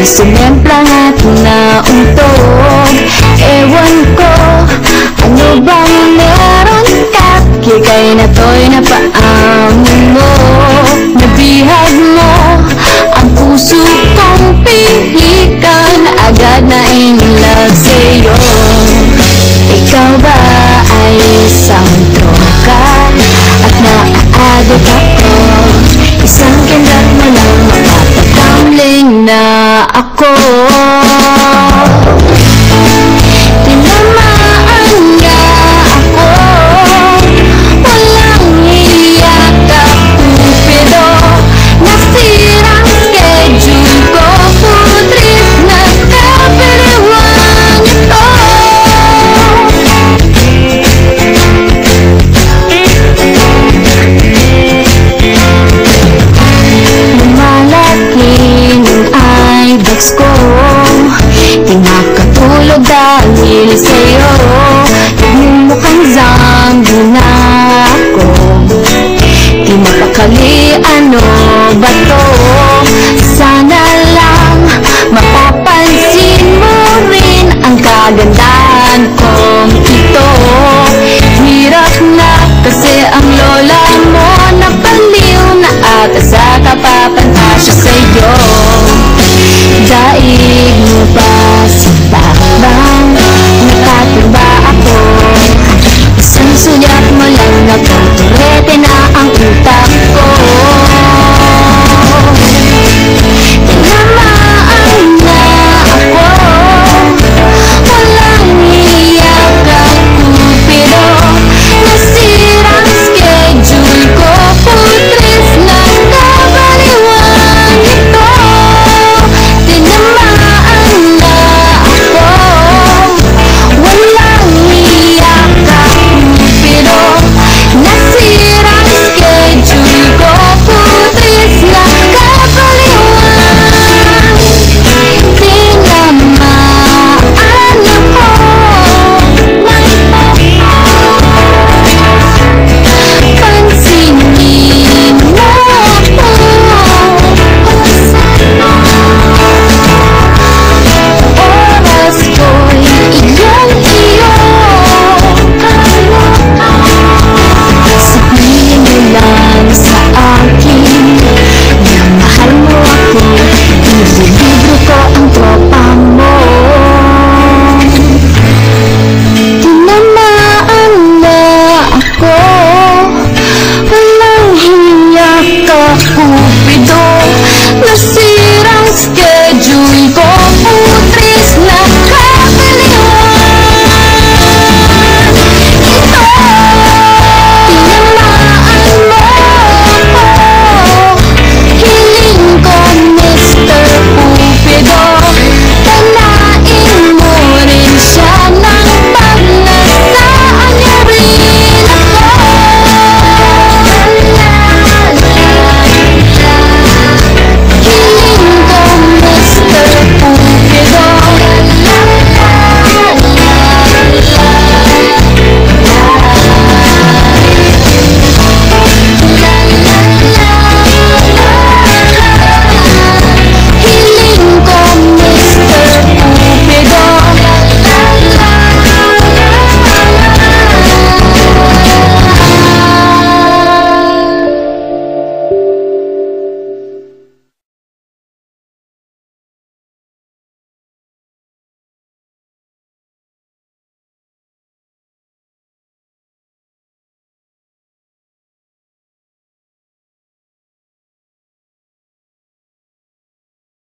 Sumemplang at nauntog. Ewan ko, ano bang meron ka? Kikay na to'y napaamin mo. Nabihag mo ang puso kong pihikan, agad na in love sa'yo. Ikaw ba ay isang troka at naaagot ako? Isang kindat mo lang mapapatangling na ako. Tinamaan nga ako, walang iyakap Cupido. Nasirang schedule ko, putris na kapiriwang ito. Lumalaki ng eyebags ko, di makatulog dahil sa'yo. Nagmumukhang zombie na ako, di mapakali, ano ba to? Sana lang mapapansin mo rin ang kagandahan kong ito. Hirap na kasi ang lola mo napaliw na ata sa kapapantasya sa'yo. Daig mo ba